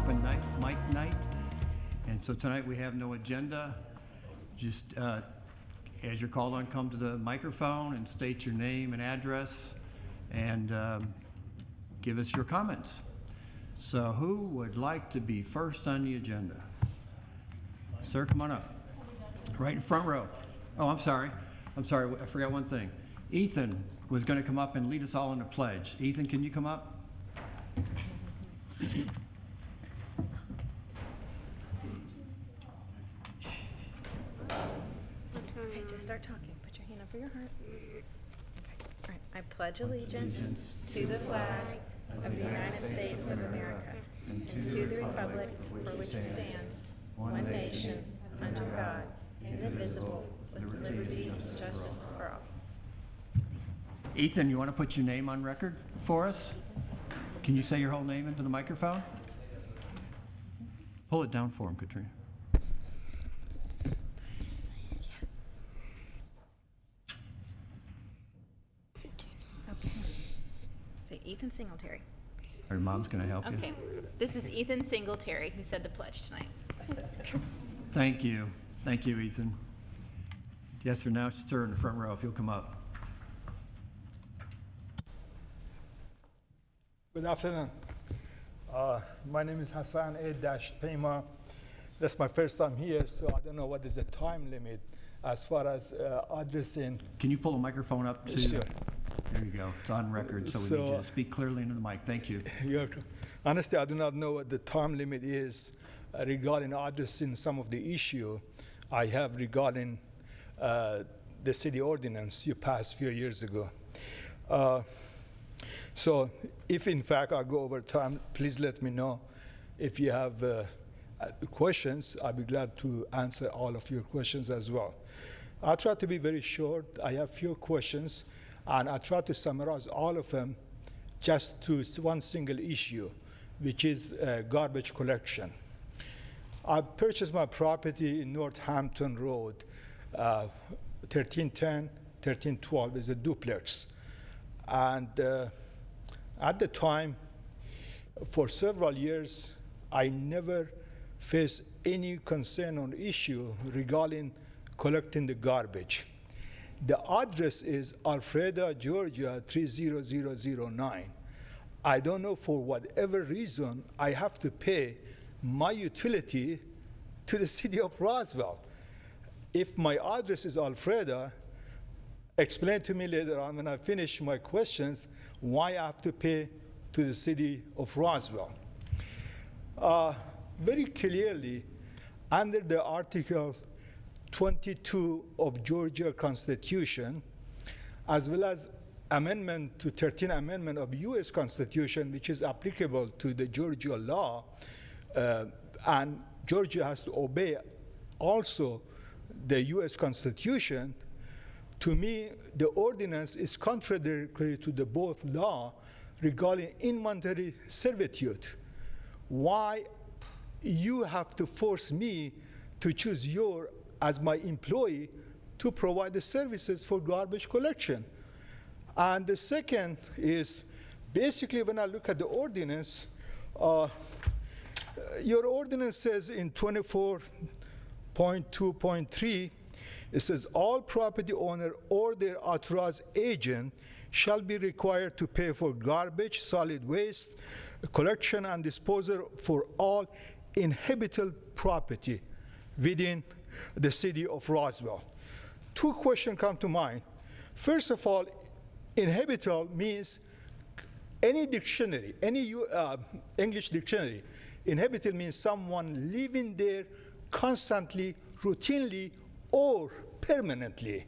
open mic night. And so tonight we have no agenda. Just as you're called on, come to the microphone and state your name and address and give us your comments. So who would like to be first on the agenda? Sir, come on up. Right in front row. Oh, I'm sorry. I forgot one thing. Ethan was going to come up and lead us all in a pledge. Ethan, can you come up? Okay, just start talking. Put your hand over your heart. Okay. All right. I pledge allegiance to the flag of the United States of America and to the republic for which it stands, one nation, under God, indivisible, with liberty and justice for all. Ethan, you want to put your name on record for us? Can you say your whole name into the microphone? Pull it down for him, Katrina. Okay. Say Ethan Singletary. Your mom's going to help you. Okay. This is Ethan Singletary who said the pledge tonight. Thank you. Thank you, Ethan. Yes, sir. Now, sir, in the front row, if you'll come up. Good afternoon. My name is Hassan A-Pema. That's my first time here, so I don't know what is the time limit as far as addressing. Can you pull the microphone up to? Sure. There you go. It's on record, so we need you to speak clearly into the mic. Thank you. Honestly, I do not know what the time limit is regarding addressing some of the issue I have regarding the city ordinance you passed a few years ago. So if in fact I go over time, please let me know. If you have questions, I'll be glad to answer all of your questions as well. I'll try to be very short. I have few questions, and I'll try to summarize all of them just to one single issue, which is garbage collection. I purchased my property in Northampton Road, 1310, 1312 is a duplex. And at the time, for several years, I never faced any concern or issue regarding collecting the garbage. The address is Alpharetta, Georgia, 30009. I don't know, for whatever reason, I have to pay my utility to the city of Roswell. If my address is Alpharetta, explain to me later on when I finish my questions why I have to pay to the city of Roswell. Very clearly, under the Article 22 of Georgia Constitution, as well as amendment to 13th Amendment of U.S. Constitution, which is applicable to the Georgia law, and Georgia has to obey also the U.S. Constitution. To me, the ordinance is contradictory to the both law regarding involuntary servitude. Why you have to force me to choose you as my employee to provide the services for garbage collection? And the second is, basically when I look at the ordinance, your ordinance says in 24.2.3, it says all property owner or their authorized agent shall be required to pay for garbage, solid waste, collection and disposal for all inhabitable property within the city of Roswell. Two questions come to mind. First of all, inhabitable means any dictionary, any English dictionary, inhabitable means someone living there constantly, routinely, or permanently.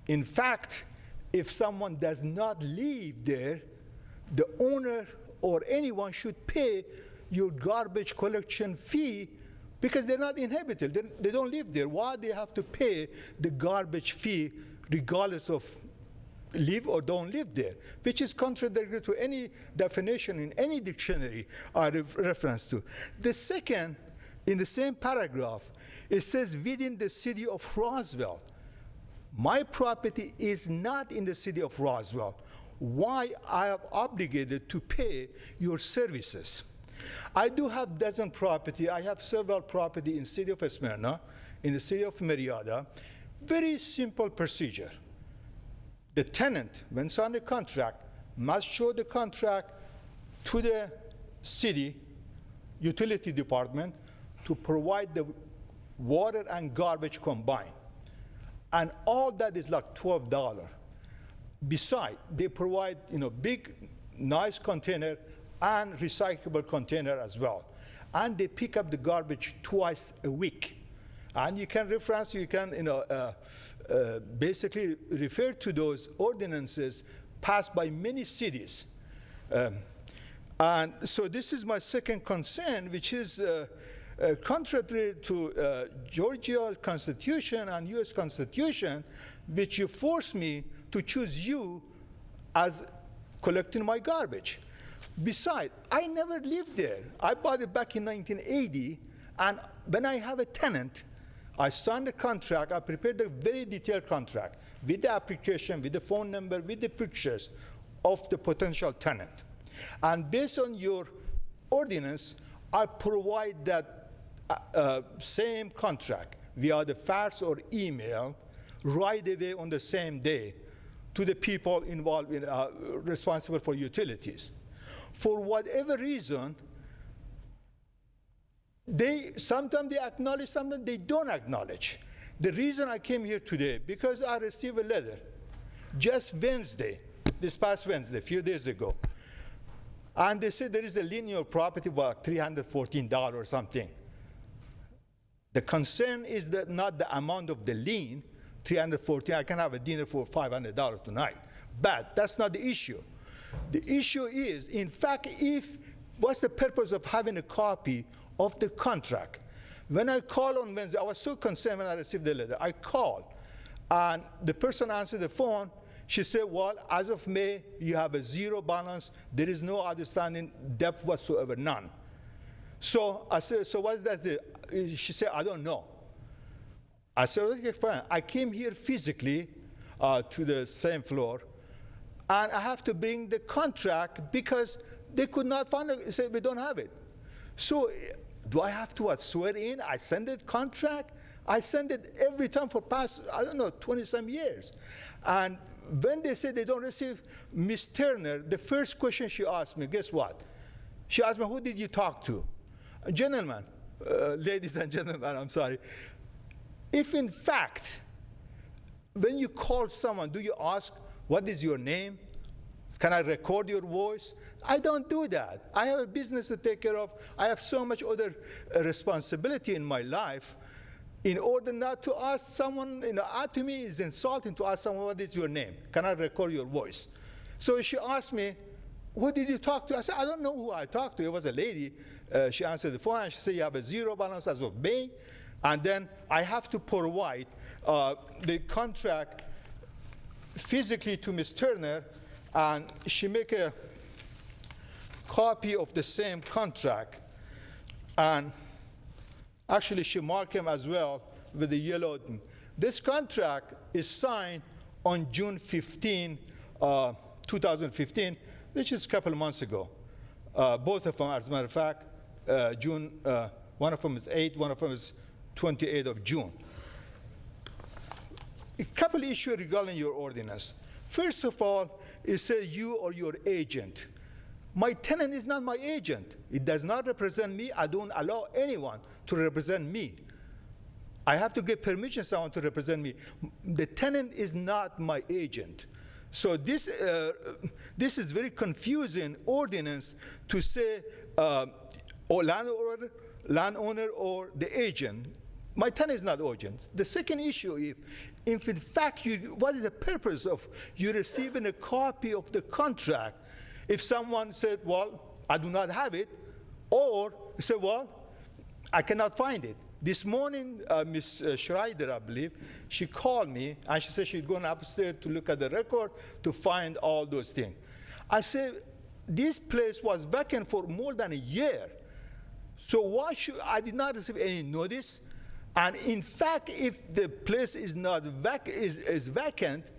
In fact, if someone does not live there, the owner or anyone should pay your garbage collection fee because they're not inhabited. They don't live there. Why they have to pay the garbage fee regardless of live or don't live there, which is contradictory to any definition in any dictionary I reference to. The second, in the same paragraph, it says within the city of Roswell. My property is not in the city of Roswell. Why I am obligated to pay your services? I do have dozen property. I have several property in city of Smyrna, in the city of Marietta. Very simple procedure. The tenant, when signing a contract, must show the contract to the city utility department to provide the water and garbage combined. And all that is like $12. Besides, they provide big, nice container and recyclable container as well. And they pick up the garbage twice a week. And you can reference, you can basically refer to those ordinances passed by many cities. And so this is my second concern, which is contrary to Georgia Constitution and US Constitution, which you force me to choose you as collecting my garbage. Besides, I never lived there. I bought it back in 1980, and when I have a tenant, I signed a contract, I prepared a very detailed contract with the application, with the phone number, with the pictures of the potential tenant. And based on your ordinance, I provide that same contract via the fax or email right away on the same day to the people involved in responsible for utilities. For whatever reason, sometimes they acknowledge, sometimes they don't acknowledge. The reason I came here today, because I received a letter just Wednesday, this past Wednesday, a few days ago. And they said there is a lien on your property about $314 or something. The concern is that not the amount of the lien, $314, I can have a dinner for $500 tonight. But that's not the issue. The issue is, in fact, what's the purpose of having a copy of the contract? When I called on Wednesday, I was so concerned when I received the letter. I called, and the person answered the phone. She said, well, as of May, you have a zero balance. There is no outstanding debt whatsoever, none. So I said, so what is that? She said, I don't know. I said, okay, fine. I came here physically to the same floor, and I have to bring the contract because they could not find it. They said, we don't have it. So do I have to swear in? I send it contract. I send it every time for past, 20-some years. And when they said they don't receive Miss Turner, the first question she asked me, guess what? She asked me, who did you talk to? Gentlemen, ladies and gentlemen, I'm sorry. If in fact, when you call someone, do you ask, what is your name? Can I record your voice? I don't do that. I have a business to take care of. I have so much other responsibility in my life. In order not to ask someone, to me it's insulting to ask someone, what is your name? Can I record your voice? So she asked me, who did you talk to? I said, I don't know who I talked to. It was a lady. She answered the phone, and she said, you have a zero balance as of May. And then I have to provide the contract physically to Ms. Turner, and she make a copy of the same contract. And actually, she marked him as well with the yellow. This contract is signed on June 15, 2015, which is a couple of months ago. Both of them, as a matter of fact, one of them is 8, one of them is 28th of June. A couple issues regarding your ordinance. First of all, it says you or your agent. My tenant is not my agent. It does not represent me. I don't allow anyone to represent me. I have to get permission someone to represent me. The tenant is not my agent. So this is very confusing ordinance to say or landowner or the agent. My tenant is not agent. The second issue is, if in fact, what is the purpose of you receiving a copy of the contract if someone said, well, I do not have it, or say, well, I cannot find it. This morning, Ms. Schreider, I believe, she called me, and she said she's going upstairs to look at the record to find all those things. I said, this place was vacant for more than a year. So why should I did not receive any notice? And in fact, if the place is not is vacant,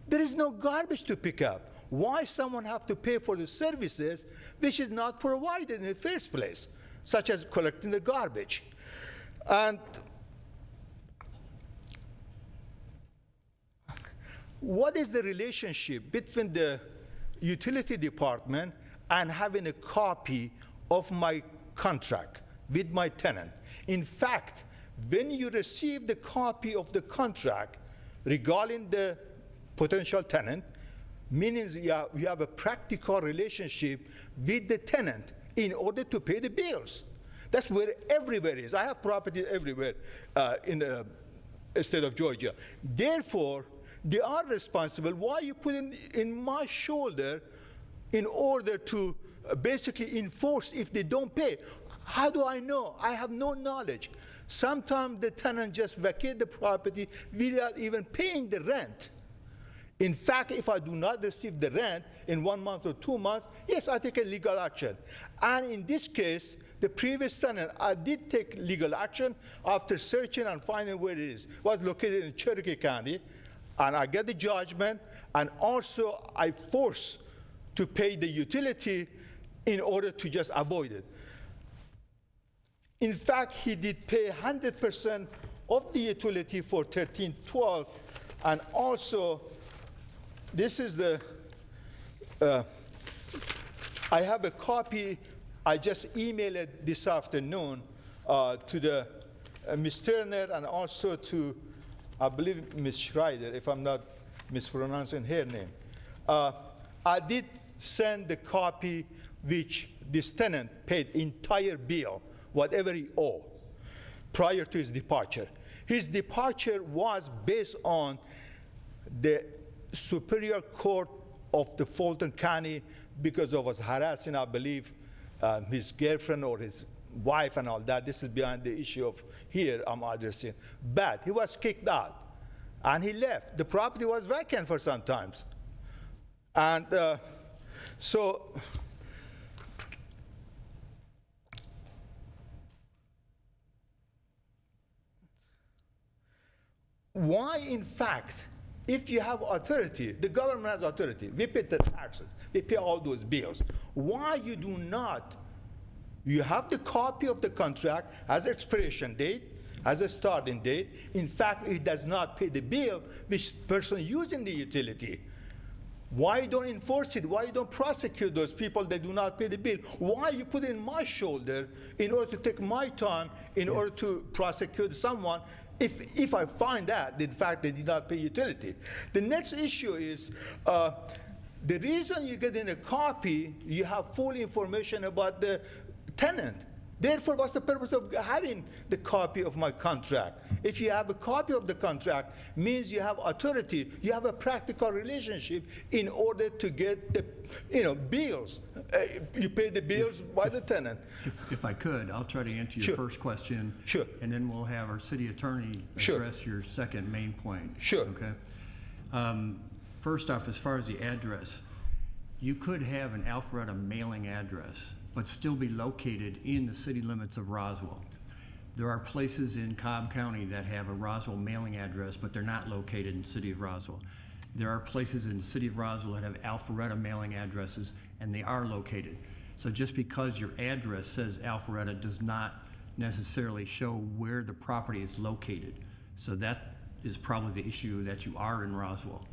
there is no garbage to pick up. Why someone have to pay for the services which is not provided in the first place, such as collecting the garbage? And what is the relationship between the utility department and having a copy of my contract with my tenant? In fact, when you receive the copy of the contract regarding the potential tenant, meaning you have a practical relationship with the tenant in order to pay the bills. That's where everywhere is. I have property everywhere in the state of Georgia. Therefore, they are responsible. Why you put in my shoulder in order to basically enforce if they don't pay? How do I know? I have no knowledge. Sometimes the tenant just vacate the property without even paying the rent. In fact, if I do not receive the rent in 1 month or 2 months, yes, I take a legal action. And in this case, the previous tenant, I did take legal action after searching and finding where it is. It was located in Cherokee County, and I get the judgment, and also I force to pay the utility in order to just avoid it. In fact, he did pay 100% of the utility for 13/12, and also this is the, I have a copy, I just emailed it this afternoon to the Ms. Turner and also to, I believe, Ms. Schreider, if I'm not mispronouncing her name. I did send the copy which this tenant paid entire bill, whatever he owed, prior to his departure. His departure was based on the Superior Court of the Fulton County because of was harassing, I believe, his girlfriend or his wife and all that. This is behind the issue of here I'm addressing. But he was kicked out, and he left. The property was vacant for some times. And so why, in fact, if you have authority, the government has authority, we pay the taxes, we pay all those bills. Why you do not, you have the copy of the contract as expiration date, as a starting date. In fact, it does not pay the bill, which person using the utility. Why you don't enforce it? Why you don't prosecute those people that do not pay the bill? Why you put it in my shoulder in order to take my time in order to prosecute someone if I find out the fact they did not pay utility? The next issue is the reason you get in a copy, you have full information about the tenant. Therefore, what's the purpose of having the copy of my contract? If you have a copy of the contract, means you have authority, you have a practical relationship in order to get the bills. You pay the bills by the tenant. If I could, I'll try to answer your Sure. first question. Sure. And then we'll have our city attorney Sure. address your second main point. Sure. Okay. First off, as far as the address, you could have an Alpharetta mailing address, but still be located in the city limits of Roswell. There are places in Cobb County that have a Roswell mailing address, but they're not located in the city of Roswell. There are places in the city of Roswell that have Alpharetta mailing addresses, and they are located. So just because your address says Alpharetta does not necessarily show where the property is located. So that is probably the issue, that you are in Roswell,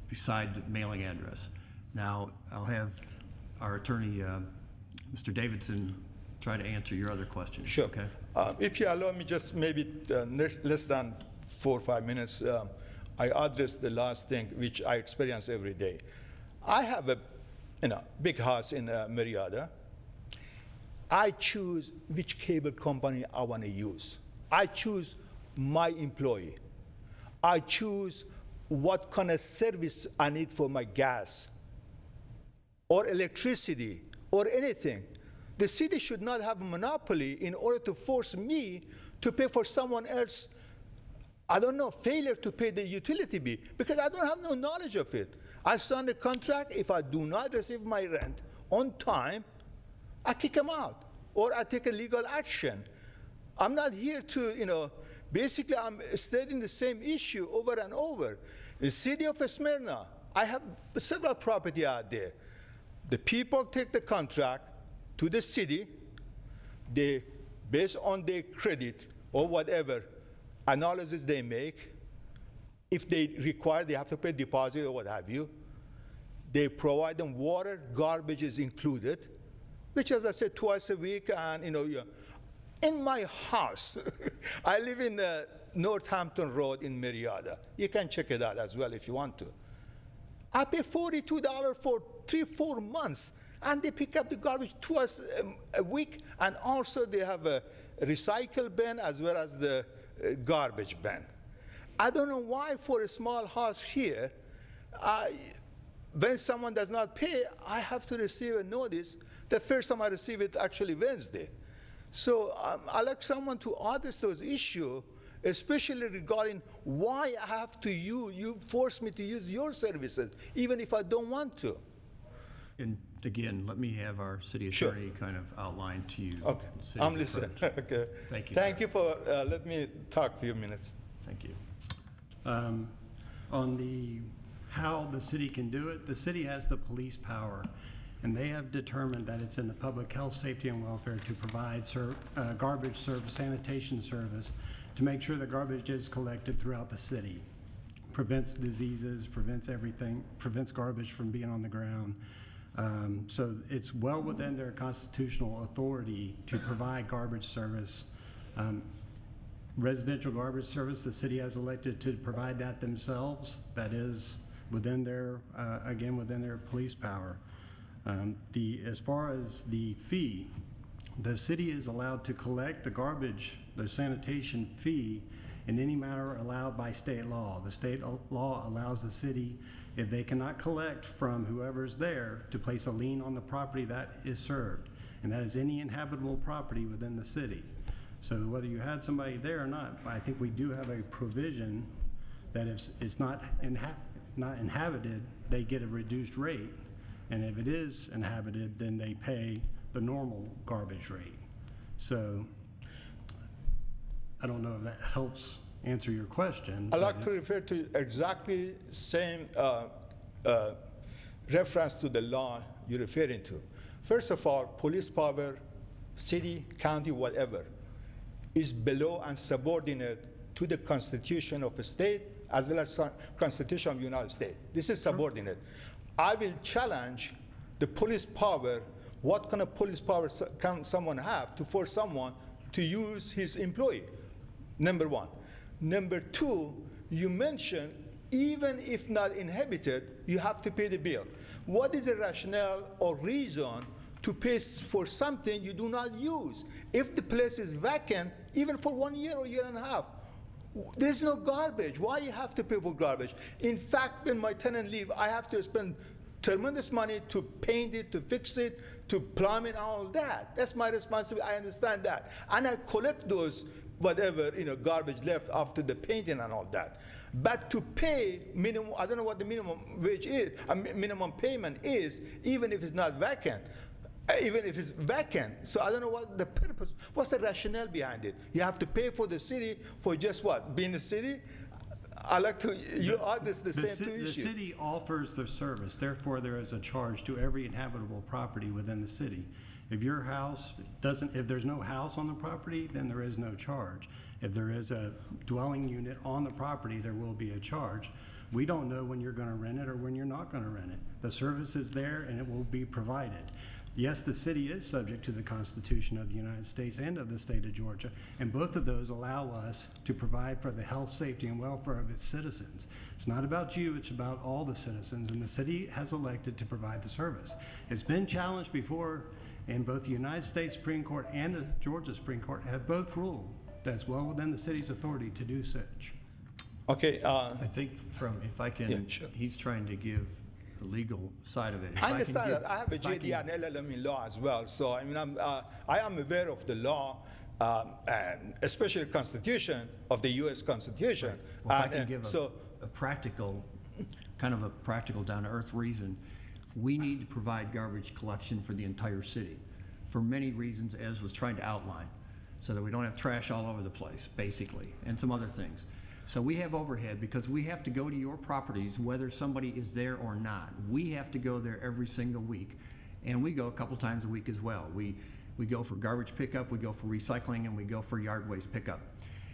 beside the mailing address. Now, I'll have our attorney, Mr. Davidson, try to answer your other question. Sure. Okay. If you allow me just maybe less than 4 or 5 minutes, I address the last thing which I experience every day. I have a big house in Marietta. I choose which cable company I want to use. I choose my employee. I choose what kind of service I need for my gas or electricity or anything. The city should not have a monopoly in order to force me to pay for someone else, I don't know, failure to pay the utility bill, because I don't have no knowledge of it. I signed a contract. If I do not receive my rent on time, I kick them out, or I take a legal action. I'm not here to, basically I'm stating the same issue over and over. The city of Smyrna, I have several property out there. The people take the contract to the city. They, based on their credit or whatever analysis they make, if they require, they have to pay deposit or what have you. They provide them water, garbage is included, which, as I said, twice a week. And in my house, I live in Northampton Road in Marietta. You can check it out as well if you want to. I pay $42 for 3-4 months, and they pick up the garbage twice a week, and also they have a recycle bin as well as the garbage bin. I don't know why for a small house here, when someone does not pay, I have to receive a notice. The first time I receive it, actually Wednesday. So I'd like someone to address those issues, especially regarding why I have to you force me to use your services, even if I don't want to. And again, let me have our city Sure. attorney kind of outline to you. Okay, the city's I'm listening. approach. Okay. Thank you, Thank sir. you for letting me talk a few minutes. Thank you. On the how the city can do it, the city has the police power, and they have determined that it's in the public health, safety, and welfare to provide garbage service, sanitation service, to make sure the garbage is collected throughout the city. Prevents diseases, prevents everything, prevents garbage from being on the ground. So it's well within their constitutional authority to provide garbage service. Residential garbage service, the city has elected to provide that themselves. That is within their, again, within their police power. As far as the fee, the city is allowed to collect the garbage, the sanitation fee, in any manner allowed by state law. The state law allows the city, if they cannot collect from whoever's there, to place a lien on the property that is served. And that is any inhabitable property within the city. So whether you had somebody there or not, I think we do have a provision that if it's not inhabited, they get a reduced rate. And if it is inhabited, then they pay the normal garbage rate. So I don't know if that helps answer your question. I'd but like to it's- refer to exactly same reference to the law you're referring to. First of all, police power, city, county, whatever, is below and subordinate to the Constitution of a state as well as Constitution of the United States. This is subordinate. I will challenge the police power. What kind of police power can someone have to force someone to use his employee? Number one. Number two, you mentioned even if not inhabited, you have to pay the bill. What is the rationale or reason to pay for something you do not use? If the place is vacant, even for 1 year or year and a half, there's no garbage. Why you have to pay for garbage? In fact, when my tenant leave, I have to spend tremendous money to paint it, to fix it, to plumb it, all that. That's my responsibility. I understand that. And I collect those whatever garbage left after the painting and all that. But to pay minimum, I don't know what the minimum wage is, minimum payment is, even if it's not vacant. Even if it's vacant. So I don't know what the purpose, what's the rationale behind it? You have to pay for the city for just what? Being a city? I like to, you address the same two The issues. city offers the service, therefore there is a charge to every inhabitable property within the city. If your house doesn't, if there's no house on the property, then there is no charge. If there is a dwelling unit on the property, there will be a charge. We don't know when you're gonna rent it or when you're not gonna rent it. The service is there and it will be provided. Yes, the city is subject to the Constitution of the United States and of the state of Georgia, and both of those allow us to provide for the health, safety, and welfare of its citizens. It's not about you, it's about all the citizens, and the city has elected to provide the service. It's been challenged before, and both the United States Supreme Court and the Georgia Supreme Court have both ruled that it's well within the city's authority to do such. Okay, I think if I can, Yeah, sure. he's trying to give the legal side of it. If I can understand give- that. I have a if I JD can- and LLM in law as well. So I mean, I am aware of the law, and especially the Constitution of the U.S. Constitution. Well, if I And, can give so a practical, kind of a practical down-to-earth reason, we need to provide garbage collection for the entire city for many reasons, as was trying to outline, so that we don't have trash all over the place, basically, and some other things. So we have overhead because we have to go to your properties whether somebody is there or not. We have to go there every single week, and we go a couple times a week as well. We go for garbage pickup, we go for recycling, and we go for yard waste pickup.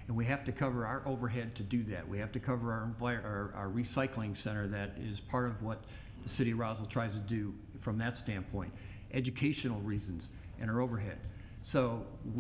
And we have to cover our overhead to do that. We have to cover our recycling center that is part of what the city of Roswell tries to do from that standpoint, educational reasons, and our overhead. So we